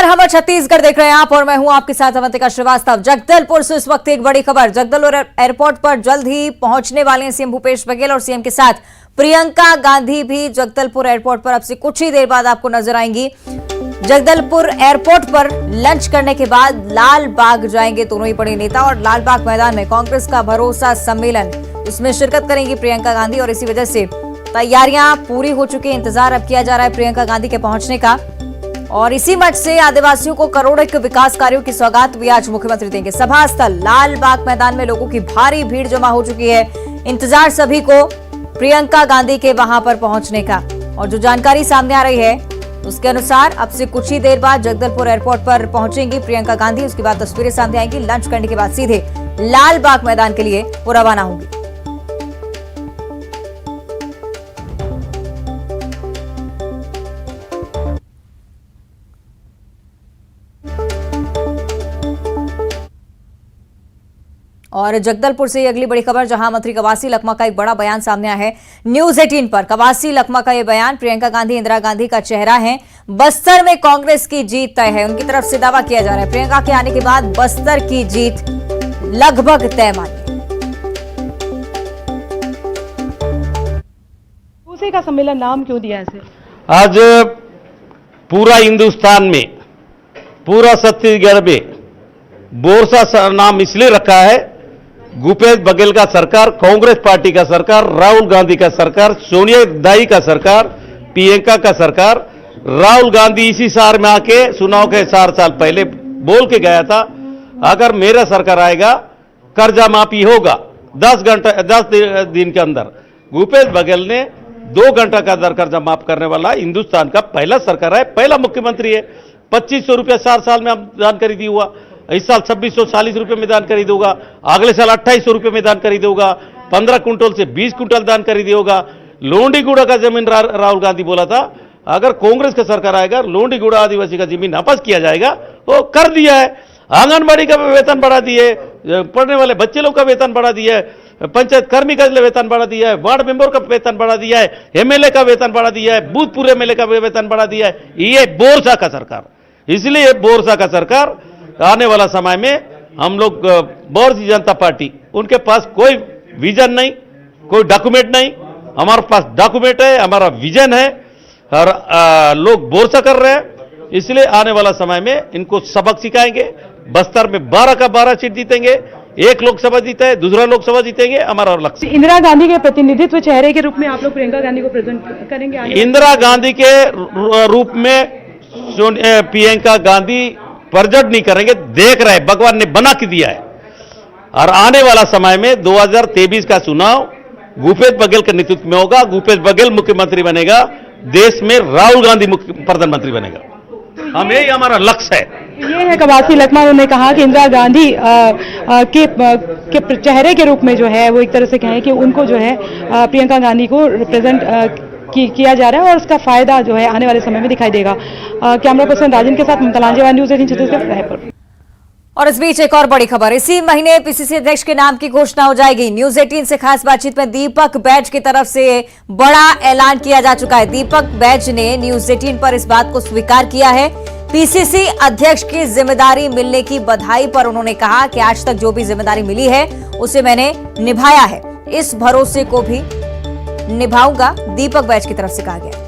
हम छत्तीसगढ़ देख रहे हैं आप और मैं हूं आपके साथ अवंतिका श्रीवास्तव। जगदलपुर से इस वक्त एक बड़ी खबर। जगदलपुर एयरपोर्ट पर जल्द ही पहुंचने वाले हैं सीएम भूपेश बघेल और सीएम के साथ प्रियंका गांधी भी जगदलपुर एयरपोर्ट पर अब से कुछ ही देर बाद आपको नजर आएंगी। जगदलपुर एयरपोर्ट पर लंच करने के बाद लाल बाग जाएंगे दोनों ही बड़े नेता और लाल बाग मैदान में कांग्रेस का भरोसा सम्मेलन, इसमें शिरकत करेंगी प्रियंका गांधी और इसी वजह से तैयारियां पूरी हो चुकी हैं। इंतजार अब किया जा रहा है प्रियंका गांधी के पहुंचने का और इसी मंच से आदिवासियों को करोड़ों के विकास कार्यों की सौगात भी आज मुख्यमंत्री देंगे। सभा स्थल लाल बाग मैदान में लोगों की भारी भीड़ जमा हो चुकी है। इंतजार सभी को प्रियंका गांधी के वहां पर पहुंचने का और जो जानकारी सामने आ रही है उसके अनुसार अब से कुछ ही देर बाद जगदलपुर एयरपोर्ट पर पहुंचेंगी प्रियंका गांधी। उसके बाद तस्वीरें सामने आएंगी। लंच करने के बाद सीधे लाल बाग मैदान के लिए वो रवाना होंगी। और जगदलपुर से अगली बड़ी खबर, जहां मंत्री कवासी लखमा का एक बड़ा बयान सामने आया है न्यूज 18 पर। कवासी लखमा का यह बयान, प्रियंका गांधी इंदिरा गांधी का चेहरा है, बस्तर में कांग्रेस की जीत तय है। उनकी तरफ से दावा किया जा रहा है प्रियंका के आने के बाद बस्तर की जीत लगभग तय मानी। उसी का सम्मेलन नाम क्यों दिया इसे? आज पूरा हिंदुस्तान में, पूरा छत्तीसगढ़ में बोरसा नाम इसलिए रखा है, भूपेश बघेल का सरकार, कांग्रेस पार्टी का सरकार, राहुल गांधी का सरकार, सोनिया दाई का सरकार, प्रियंका का सरकार। राहुल गांधी इसी शहर में आके चुनाव के 4 साल पहले बोल के गया था, अगर मेरा सरकार आएगा कर्जा माफी होगा 10 दिन के अंदर। भूपेश बघेल ने 2 घंटा का अंदर कर्जा माफ करने वाला हिंदुस्तान का पहला सरकार है, पहला मुख्यमंत्री है। 2500 रुपया 4 साल में हम जानकारी दी हुआ, इस साल 2640 रुपये में दान खरीद होगा, अगले साल 2800 रुपये में दान खरीद होगा, 15 कुंटल से 20 कुंटल दान खरीद होगा। लोंडीगुड़ा का जमीन राहुल गांधी बोला था अगर कांग्रेस का सरकार आएगा लोंडीगुड़ा आदिवासी का जमीन वापस किया जाएगा, वो कर दिया है। आंगनबाड़ी का वेतन बढ़ा दिए, पढ़ने वाले बच्चे लोग का वेतन बढ़ा दिया है, पंचायत कर्मी का वेतन बढ़ा दिया है, वार्ड मेंबर का वेतन बढ़ा दिया है, एमएलए का वेतन बढ़ा दिया है, भूतपूर्व एमएलए का वेतन बढ़ा दिया है। ये बोरसा का सरकार, इसलिए बोरसा का सरकार आने वाला समय में हम लोग भारतीय जनता पार्टी, उनके पास कोई विजन नहीं, कोई डॉक्यूमेंट नहीं, हमारे पास डॉक्यूमेंट है, हमारा विजन है और लोग बोरसा कर रहे हैं। इसलिए आने वाला समय में इनको सबक सिखाएंगे। बस्तर में 12 का 12 सीट जीतेंगे, एक लोकसभा जीता है, दूसरा लोकसभा जीतेंगे, हमारा लक्ष्य। इंदिरा गांधी के प्रतिनिधित्व चेहरे के रूप में आप लोग प्रियंका गांधी को प्रेजेंट करेंगे? इंदिरा गांधी के रूप में प्रियंका गांधी प्रजट नहीं करेंगे, देख रहे, भगवान ने बना के दिया है। और आने वाला समय में 2023 का चुनाव भूपेश बघेल के नेतृत्व में होगा। भूपेश बघेल मुख्यमंत्री बनेगा, देश में राहुल गांधी प्रधानमंत्री बनेगा। हम यही हमारा लक्ष्य है। ये है कवासी लखमा, उन्होंने कहा कि इंदिरा गांधी के चेहरे के रूप में जो है वो एक तरह से कहें कि उनको जो है प्रियंका गांधी को रिप्रेजेंट किया जा रहा है और उसका फायदा जो है आने वाले समय में दिखाई देगा। कैमरा पर्सन राजन के साथ ममता लांजेवाल, न्यूज 18 छत्तीसगढ़, रायपुर। और इस बीच एक और बड़ी खबर, इसी महीने पीसीसी अध्यक्ष के नाम की घोषणा हो जाएगी। न्यूज 18 से खास बातचीत में दीपक बैज की तरफ से बड़ा ऐलान किया जा चुका है। दीपक बैज ने न्यूज 18 पर इस बात को स्वीकार किया है। पीसीसी अध्यक्ष की जिम्मेदारी मिलने की बधाई पर उन्होंने कहा कि आज तक जो भी जिम्मेदारी मिली है उसे मैंने निभाया है, इस भरोसे को भी निभाऊंगा, दीपक बैज की तरफ से कहा गया।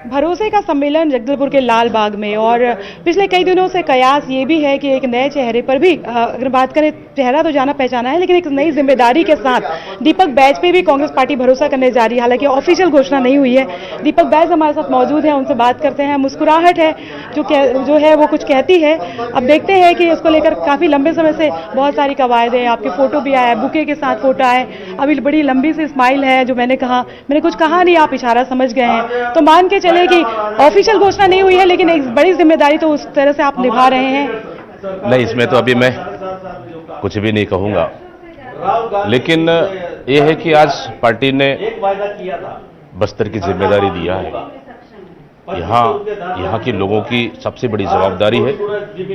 भरोसे का सम्मेलन जगदलपुर के लाल बाग में, और पिछले कई दिनों से कयास ये भी है कि एक नए चेहरे पर भी, अगर बात करें चेहरा तो जाना पहचाना है, लेकिन एक नई जिम्मेदारी के साथ दीपक बैज पे भी कांग्रेस पार्टी भरोसा करने जा रही है। हालांकि ऑफिशियल घोषणा नहीं हुई है। दीपक बैज हमारे साथ मौजूद है, उनसे बात करते हैं। मुस्कुराहट है जो है वो कुछ कहती है। अब देखते हैं कि इसको लेकर काफी लंबे समय से बहुत सारी कवायद है, आपके फोटो भी आया है, बुके के साथ फोटो आए, अभी बड़ी लंबी सी स्माइल है। जो मैंने कुछ कहा नहीं, आप इशारा समझ गए हैं, तो मान के चले कि ऑफिशियल घोषणा नहीं हुई है लेकिन एक बड़ी जिम्मेदारी तो उस तरह से आप निभा रहे हैं। नहीं, इसमें तो अभी मैं कुछ भी नहीं कहूंगा, लेकिन यह है कि आज पार्टी ने बस्तर की जिम्मेदारी दिया है। यहाँ के लोगों की सबसे बड़ी जवाबदारी है।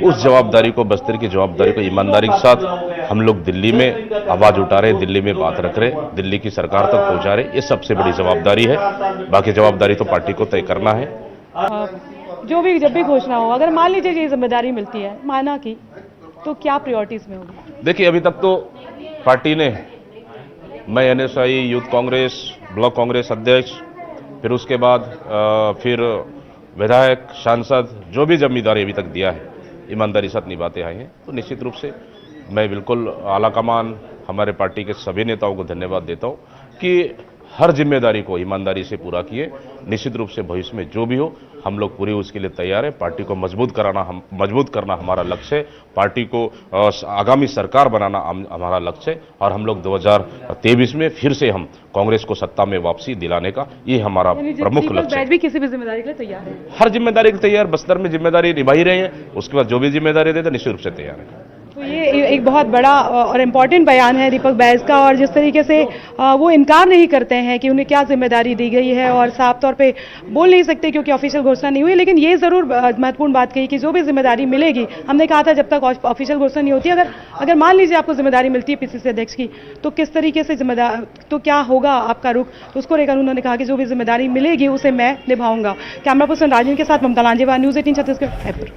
उस जवाबदारी को, बस्तर की जवाबदारी को ईमानदारी के साथ हम लोग दिल्ली में आवाज उठा रहे, दिल्ली में बात रख रहे, दिल्ली की सरकार तक पहुंचा रहे। ये सबसे बड़ी जवाबदारी है। बाकी जवाबदारी तो पार्टी को तय करना है। जब भी घोषणा हो, अगर मान लीजिए ये जिम्मेदारी मिलती है, माना कि, तो क्या प्रायोरिटीज में होगी? देखिए, अभी तक तो पार्टी ने, मैं NSI, youth Congress, block Congress अध्यक्ष, फिर उसके बाद फिर विधायक, सांसद, जो भी जिम्मेदारी अभी तक दिया है ईमानदारी साथ निभाते आए हैं। तो निश्चित रूप से मैं बिल्कुल आलाकमान, हमारे पार्टी के सभी नेताओं को धन्यवाद देता हूं कि हर जिम्मेदारी को ईमानदारी से पूरा किए। निश्चित रूप से भविष्य में जो भी हो, हम लोग पूरी उसके लिए तैयार है। पार्टी को मजबूत करना हमारा लक्ष्य है। पार्टी को आगामी सरकार बनाना हमारा लक्ष्य है और हम लोग 2023 में फिर से हम कांग्रेस को सत्ता में वापसी दिलाने का ये हमारा प्रमुख लक्ष्य है। भी किसी भी जिम्मेदारी के लिए तैयार है? हर जिम्मेदारी के तैयार, बस्तर में जिम्मेदारी निभा ही रहे हैं, उसके बाद जो भी जिम्मेदारी देते निश्चित रूप से तैयार है। तो ये एक बहुत बड़ा और इम्पोर्टेंट बयान है दीपक बैज का, और जिस तरीके से वो इनकार नहीं करते हैं कि उन्हें क्या जिम्मेदारी दी गई है, और साफ तौर पे बोल नहीं सकते क्योंकि ऑफिशियल घोषणा नहीं हुई, लेकिन ये जरूर महत्वपूर्ण बात कही कि जो भी जिम्मेदारी मिलेगी, हमने कहा था जब तक ऑफिशियल घोषणा नहीं होती, अगर मान लीजिए आपको जिम्मेदारी मिलती है पीसीसी अध्यक्ष की, तो किस तरीके से जिम्मेदार, तो क्या होगा आपका रुख, तो उसको लेकर उन्होंने कहा कि जो भी जिम्मेदारी मिलेगी उसे मैं निभाऊंगा। कैमरा पर्सन राजन के साथ ममता लांजेवार, न्यूज 18 छत्तीसगढ़, रायपुर।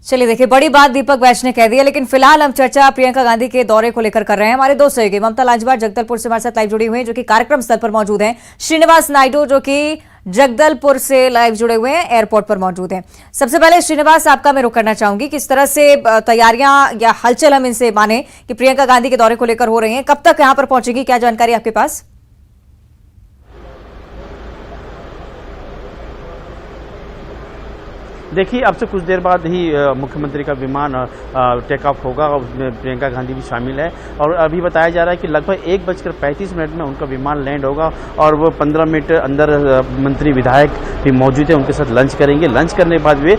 चलिए देखिए, बड़ी बात दीपक बैज ने कह दी है, लेकिन फिलहाल हम चर्चा प्रियंका गांधी के दौरे को लेकर कर रहे हैं। हमारे दो सहयोगी ममता लांजेवार जगदलपुर से हमारे साथ लाइव जुड़ी हुई हैं, जो कि कार्यक्रम स्थल पर मौजूद हैं। श्रीनिवास नायडू जो कि जगदलपुर से लाइव जुड़े हुए हैं, एयरपोर्ट पर मौजूद हैं। सबसे पहले श्रीनिवास, आपका मैं रुख करना चाहूंगी, किस तरह से तैयारियां या हलचल हम इनसे माने कि प्रियंका गांधी के दौरे को लेकर हो रही हैं, कब तक यहां पर पहुंचेगी, क्या जानकारी आपके पास? देखिए, अब से कुछ देर बाद ही मुख्यमंत्री का विमान टेक ऑफ होगा और उसमें प्रियंका गांधी भी शामिल है। और अभी बताया जा रहा है कि लगभग 1:35 में उनका विमान लैंड होगा और वो 15 मिनट अंदर मंत्री विधायक भी मौजूद है, उनके साथ लंच करेंगे। लंच करने के बाद वे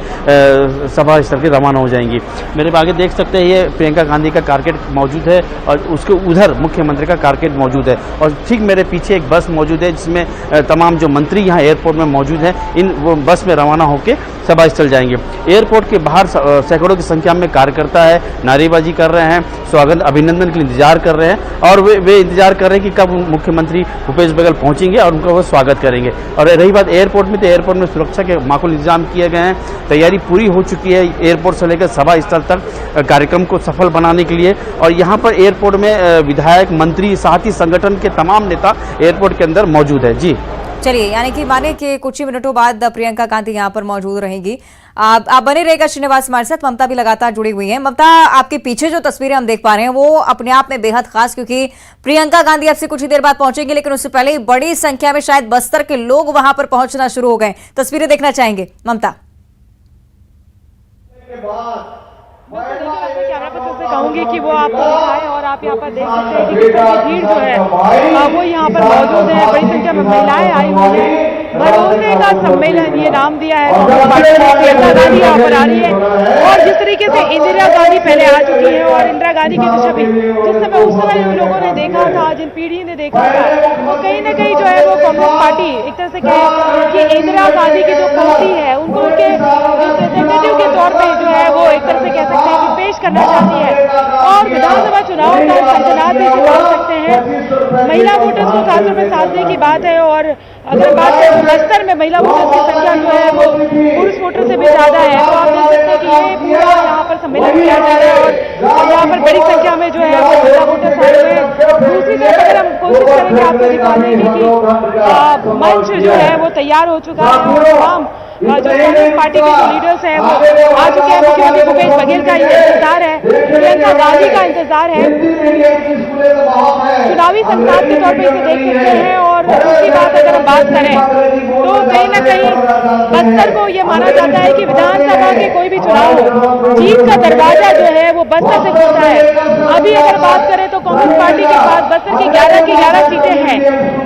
सभा स्थल के रवाना हो जाएंगी। मेरे आगे देख सकते हैं, ये प्रियंका गांधी का कारकेट मौजूद है और उसके उधर मुख्यमंत्री का कारकेट मौजूद है, और ठीक मेरे पीछे एक बस मौजूद है जिसमें तमाम जो मंत्री यहाँ एयरपोर्ट में मौजूद हैं, वो बस में रवाना होकर सभा स्थल जाएंगे। एयरपोर्ट के बाहर सैकड़ों की संख्या में कार्यकर्ता है, नारेबाजी कर रहे हैं, स्वागत अभिनंदन के लिए इंतजार कर रहे हैं, और वे इंतजार कर रहे हैं कि कब मुख्यमंत्री भूपेश बघेल पहुंचेंगे और उनका वो स्वागत करेंगे। और रही बात एयरपोर्ट में, तो एयरपोर्ट में सुरक्षा के माकूल इंतजाम किए गए हैं, तैयारी पूरी हो चुकी है एयरपोर्ट से लेकर सभा स्थल तक कार्यक्रम को सफल बनाने के लिए। और यहाँ पर एयरपोर्ट में विधायक, मंत्री, साथ ही संगठन के तमाम नेता एयरपोर्ट के अंदर मौजूद है। जी चलिए, यानी कि माने कि कुछ ही मिनटों बाद प्रियंका गांधी यहां पर मौजूद रहेंगी। आप बने रहेगा श्रीनिवास हमारे साथ। ममता भी लगातार जुड़ी हुई हैं। ममता, आपके पीछे जो तस्वीरें हम देख पा रहे हैं वो अपने आप में बेहद खास, क्योंकि प्रियंका गांधी अब से कुछ ही देर बाद पहुंचेंगी, लेकिन उससे पहले ही बड़ी संख्या में शायद बस्तर के लोग वहां पर पहुंचना शुरू हो गए। तस्वीरें देखना चाहेंगे ममता? कैमरा पर्सन से कहूंगी कि वो आपको दिखाएं, और आप यहाँ पर देख सकते हैं कि किस तरह की भीड़ जो है वो यहाँ पर मौजूद है। बड़ी संख्या में महिलाएं आई हुई हैं। भरोसे का सम्मेलन ये नाम दिया है प्रियंका गांधी यहाँ पर आ रही है, और जिस तरीके से इंदिरा गांधी पहले आ चुकी है, और इंदिरा गांधी की जो छवि जिस समय उस समय जो लोगों ने देखा था, जिन पीढ़ी ने देखा था, वो कहीं ना कहीं जो है वो कांग्रेस पार्टी एक तरह से कहे कि इंदिरा गांधी की जो पार्टी है उनको उनके रिप्रेजेंटेटिव के तौर पर जो है वो एक तरह से कह सकते हैं कि पेश करना चाहती है। और विधानसभा चुनाव का संचनार भी डाल सकते हैं। महिला वोटर्स को खासतौर पर साधने की बात है, और अगर बात करें तो बस्तर में महिला वोटर्स की संख्या जो है वो पुरुष वोटर से भी ज्यादा है। तो आप देख सकते हैं कि ये पूरा यहाँ पर सम्मेलन किया जा रहा है, और यहाँ पर बड़ी संख्या में जो है वो महिला वोटर्स आए हुए हैं। दूसरी तरफ अगर हम कोशिश करेंगे आपको दिखा देंगे कि मंच जो है वो तैयार हो चुका है, और तमाम जो कांग्रेस पार्टी के जो लीडर्स हैं वो आ चुके हैं। मुख्यमंत्री भूपेश बघेल का इंतजार है, प्रियंका गांधी का इंतजार है। चुनावी संक्रांत के तौर पर इसे देख सकते हैं। और उसकी बात अगर हम बात करें तो कहीं ना कहीं बस्तर को ये माना जाता है कि विधानसभा के कोई भी चुनाव हो, जीत का दरवाजा जो है वो बस्तर से खुलता है। अभी अगर बात करें तो कांग्रेस पार्टी के पास बस्तर की 11 की 11 सीटें हैं,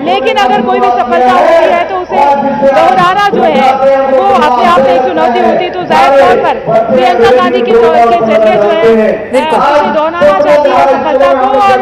लेकिन अगर कोई भी सफलता होती है तो उसे दोहराना जो है वो अपने आप में एक चुनौती होती। तो जाहिर तौर पर प्रियंका गांधी के जरिए जो है दोहराना चाहती है सफलता को, और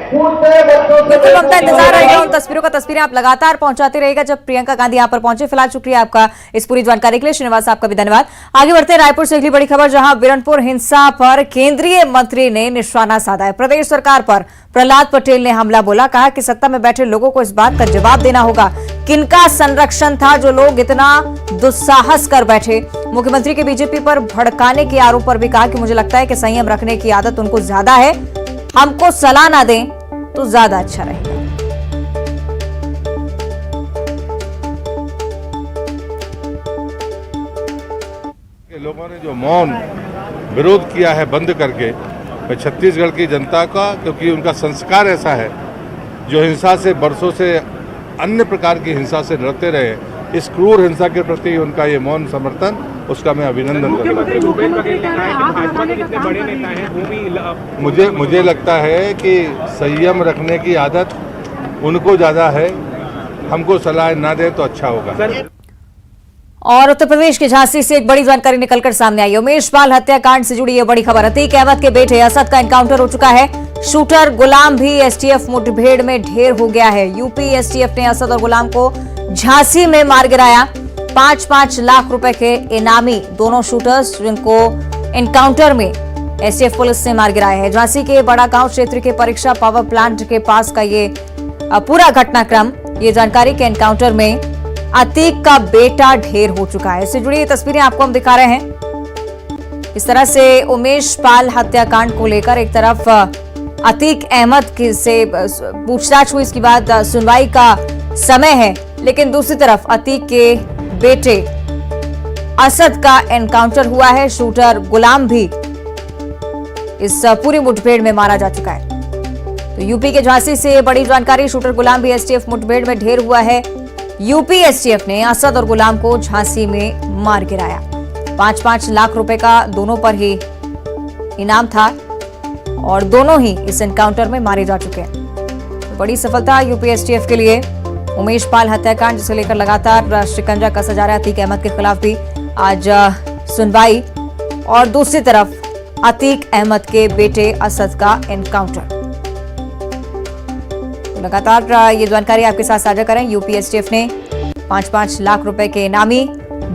बिल्कुल ममता, इंतजार रहेगा उन तस्वीरों का। तस्वीरें आप लगातार पहुंचाते रहेगा जब प्रियंका गांधी यहाँ पर पहुंचे। फिलहाल शुक्रिया आपका इस पूरी जानकारी के लिए। श्रीनिवास, आपका भी धन्यवाद। आगे बढ़ते हैं रायपुर से अगली बड़ी खबर, जहां बिरनपुर हिंसा पर केंद्रीय मंत्री ने निशाना साधा है। प्रदेश सरकार पर प्रहलाद पटेल ने हमला बोला, कहा कि सत्ता में बैठे लोगों को इस बात का जवाब देना होगा किनका संरक्षण था जो लोग इतना दुस्साहस कर बैठे। मुख्यमंत्री के बीजेपी पर भड़काने के आरोप पर भी कहा कि मुझे लगता है कि संयम रखने की आदत उनको ज्यादा है, हमको सलाह ना दें तो ज्यादा अच्छा रहेगा। लोगों ने जो मौन विरोध किया है बंद करके, मैं छत्तीसगढ़ की जनता का, क्योंकि उनका संस्कार ऐसा है, जो हिंसा से बरसों से अन्य प्रकार की हिंसा से डरते रहे, इस क्रूर हिंसा के प्रति उनका ये मौन समर्थन, उसका मैं अभिनंदन करता हूँ। मुझे लगता है कि संयम रखने की आदत उनको ज्यादा है, हमको सलाह ना दे तो अच्छा होगा। और उत्तर प्रदेश के झांसी से एक बड़ी जानकारी निकलकर सामने आई। उमेश पाल हत्याकांड से जुड़ी यह बड़ी खबर। अतीक अहमद के बेटे असद का एनकाउंटर हो चुका है। शूटर गुलाम भी एसटीएफ मुठभेड़ में ढेर हो गया है। यूपी एसटीएफ ने असद और गुलाम को झांसी में मार गिराया। 5-5 लाख रुपए के इनामी दोनों शूटर्स, जिनको एनकाउंटर में एसटीएफ पुलिस ने मार गिराया है। झांसी के बड़ा गांव क्षेत्र के परीक्षा पावर प्लांट के पास का ये पूरा घटनाक्रम, ये जानकारी के एनकाउंटर में अतीक का बेटा ढेर हो चुका है। इससे जुड़ी ये तस्वीरें आपको हम दिखा रहे हैं। इस तरह से उमेश पाल हत्याकांड को लेकर एक तरफ अतीक अहमद से पूछताछ हुई, इसके बाद सुनवाई का समय है, लेकिन दूसरी तरफ अतीक के बेटे असद का एनकाउंटर हुआ है। शूटर गुलाम भी इस पूरी मुठभेड़ में मारा जा चुका है। तो यूपी के झांसी से बड़ी जानकारी, शूटर गुलाम भी एसटीएफ मुठभेड़ में ढेर हुआ है। यूपी एसटीएफ ने असद और गुलाम को झांसी में मार गिराया। 5-5 लाख रुपए का दोनों पर ही इनाम था और दोनों ही इस एनकाउंटर में मारे जा चुके हैं। तो बड़ी सफलता यूपी एसटीएफ के लिए। उमेश पाल हत्याकांड जिसे लेकर लगातार शिकंजा कसा जा रहा है। अतीक अहमद के खिलाफ भी आज सुनवाई, और दूसरी तरफ अतीक अहमद के बेटे असद का एनकाउंटर। लगातार ये जानकारी आपके साथ साझा करें। यूपी एसटीएफ ने 5-5 लाख रुपए के इनामी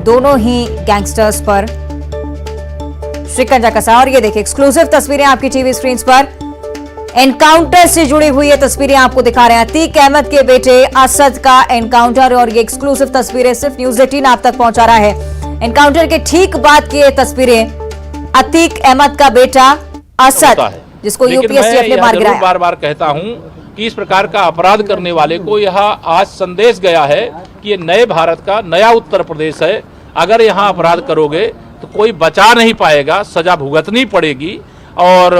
दोनों ही गैंगस्टर्स पर शिकंजा कसा। और ये देखिए एक्सक्लूसिव तस्वीरें आपकी टीवी स्क्रीन पर, एनकाउंटर से जुड़ी हुई ये तस्वीरें आपको दिखा रहे हैं। अतीक अहमद के बेटे असद का एनकाउंटर, और ये एक्सक्लूसिव तस्वीरें सिर्फ न्यूज 18 आप तक पहुंचा रहा है। एनकाउंटर के ठीक बाद की ये तस्वीरें, अतीक अहमद का बेटा असद, जिसको यूपी एसटीएफ ने मार गिराया। बार बार कहता हूं कि इस प्रकार का अपराध करने वाले को यह आज संदेश गया है कि ये नए भारत का नया उत्तर प्रदेश है। अगर यहाँ अपराध करोगे तो कोई बचा नहीं पाएगा, सजा भुगतनी पड़ेगी। और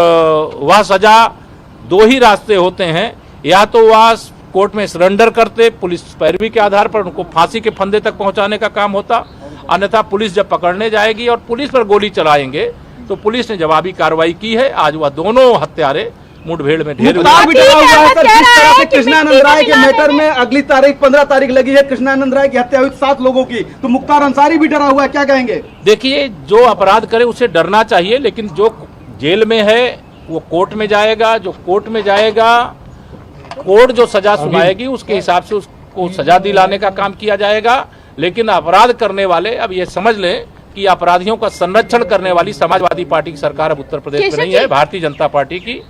वह सजा दो ही रास्ते होते हैं, या तो वह कोर्ट में सरेंडर करते, पुलिस पैरवी के आधार पर उनको फांसी के फंदे तक पहुंचाने का काम होता, अन्यथा पुलिस जब पकड़ने जाएगी और पुलिस पर गोली चलाएंगे तो पुलिस ने जवाबी कार्रवाई की है। आज वह दोनों हत्यारे मुठभेड़ में ढेर कृष्णानंद राय के मैटर में अगली तारीख 15 तारीख लगी है। कृष्णानंद राय की हत्या हुई 7 लोगों की, तो मुख्तार अंसारी भी डरा हुआ है, क्या कहेंगे? देखिए, जो अपराध करे उसे डरना चाहिए, लेकिन जो जेल में है वो कोर्ट में जाएगा। जो कोर्ट में जाएगा, कोर्ट जो सजा सुनाएगी उसके हिसाब से उसको सजा दिलाने का काम किया जाएगा। लेकिन अपराध करने वाले अब ये समझ लें कि अपराधियों का संरक्षण करने वाली समाजवादी पार्टी की सरकार अब उत्तर प्रदेश में नहीं है, भारतीय जनता पार्टी की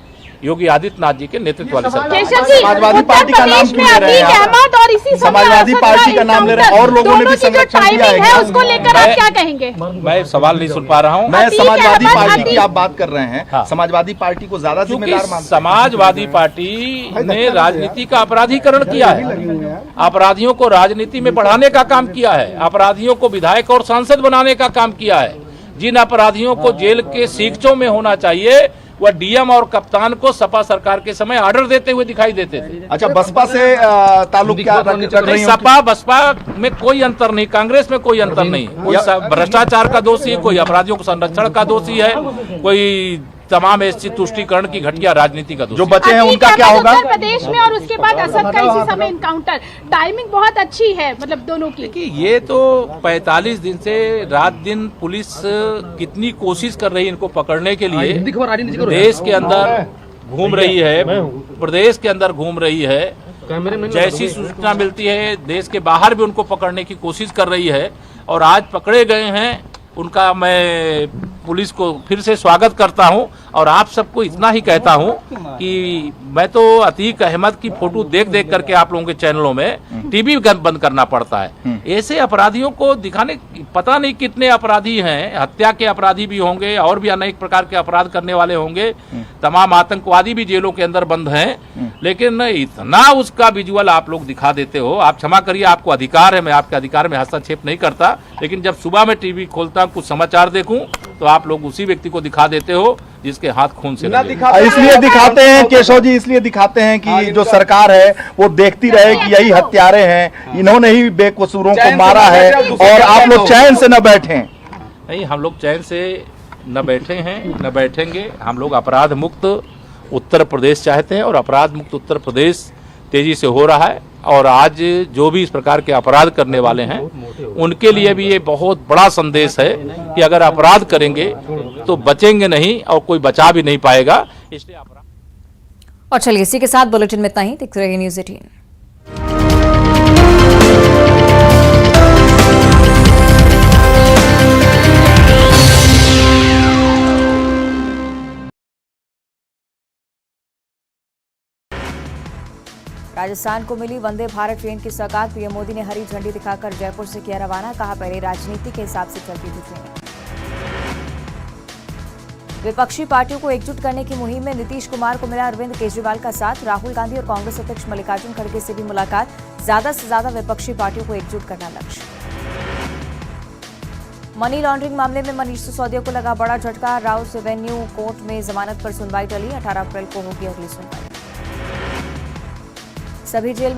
योगी आदित्यनाथ जी के नेतृत्व वाली सरकार। समाजवादी पार्टी का नाम क्यों ले रहे हैं आप? और इसी समाजवादी पार्टी का नाम ले रहे हैं, और लोगों ने भी संरक्षण किया है, उसको लेकर आप क्या कहेंगे? मैं सवाल नहीं सुन पा रहा हूँ। मैं समाजवादी पार्टी की आप बात कर रहे हैं, समाजवादी पार्टी को ज्यादा जिम्मेदार मानते हैं। समाजवादी पार्टी ने राजनीति का अपराधीकरण किया है, अपराधियों को राजनीति में बढ़ाने का काम किया है, अपराधियों को विधायक और सांसद बनाने का काम किया है। जिन अपराधियों को जेल के सीखचों में होना चाहिए वह डीएम और कप्तान को सपा सरकार के समय ऑर्डर देते हुए दिखाई देते थे। अच्छा, बसपा से ताल्लुक क्या रख रही हैं? सपा बसपा में कोई अंतर नहीं, कांग्रेस में कोई अंतर नहीं। कोई भ्रष्टाचार का दोषी है, कोई अपराधियों को संरक्षण का दोषी है, कोई तमाम ऐसी तुष्टीकरण की घटिया राजनीति का दोषी। जो बचे हैं उनका क्या होगा? उत्तर प्रदेश में और उसके बाद असद का इसी समय एनकाउंटर, टाइमिंग बहुत अच्छी है, मतलब दोनों की। देखिए, ये तो 45 दिन से रात दिन पुलिस कितनी कोशिश कर रही है इनको पकड़ने के लिए। देश के अंदर घूम रही है, प्रदेश के अंदर घूम रही है, जैसी सूचना मिलती है देश के बाहर भी उनको पकड़ने की कोशिश कर रही है और आज पकड़े गए हैं। उनका मैं पुलिस को फिर से स्वागत करता हूं और आप सबको इतना ही कहता हूं कि मैं तो अतीक अहमद की फोटो देख देख करके आप लोगों के चैनलों में टीवी बंद करना पड़ता है। ऐसे अपराधियों को दिखाने, पता नहीं कितने अपराधी हैं, हत्या के अपराधी भी होंगे और भी अनेक प्रकार के अपराध करने वाले होंगे, तमाम आतंकवादी भी जेलों के अंदर बंद हैं, लेकिन इतना उसका विजुअल आप लोग दिखा देते हो। आप क्षमा करिए, आपको अधिकार है, मैं आपके अधिकार में हस्तक्षेप नहीं करता, लेकिन जब सुबह में टीवी खोलता कुछ समाचार देखूं तो आप लोग उसी व्यक्ति को दिखा देते हो जिसके हाथ खून से इसलिए दिखाते हैं केशव जी, इसलिए दिखाते हैं कि जो सरकार है वो देखती रहे कि यही हत्यारे हैं, इन्होंने ही बेकसूरों को मारा है और आप लोग चैन से न बैठे। नहीं, हम लोग चैन से न बैठे हैं, न बैठेंगे। हम लोग अपराध मुक्त उत्तर प्रदेश चाहते हैं और अपराध मुक्त उत्तर प्रदेश तेजी से हो रहा है। और आज जो भी इस प्रकार के अपराध करने वाले हैं उनके लिए भी ये बहुत बड़ा संदेश है कि अगर अपराध करेंगे तो बचेंगे नहीं और कोई बचा भी नहीं पाएगा। इसलिए और चलिए इसी के साथ बुलेटिन में इतना ही। देखते रहिए न्यूज़ 18। राजस्थान को मिली वंदे भारत ट्रेन की सौगात, पीएम मोदी ने हरी झंडी दिखाकर जयपुर से किया रवाना। कहा, पहले राजनीति के हिसाब से चलती थी ट्रेन। विपक्षी पार्टियों को एकजुट करने की मुहिम में नीतीश कुमार को मिला अरविंद केजरीवाल का साथ। राहुल गांधी और कांग्रेस अध्यक्ष मल्लिकार्जुन खड़गे से भी मुलाकात। ज्यादा से ज्यादा विपक्षी पार्टियों को एकजुट करना लक्ष्य। मनी लॉन्ड्रिंग मामले में मनीष सिसोदिया को लगा बड़ा झटका। राउस एवेन्यू कोर्ट में जमानत पर सुनवाई टली। 18 अप्रैल को होगी अगली सुनवाई। सभी जेल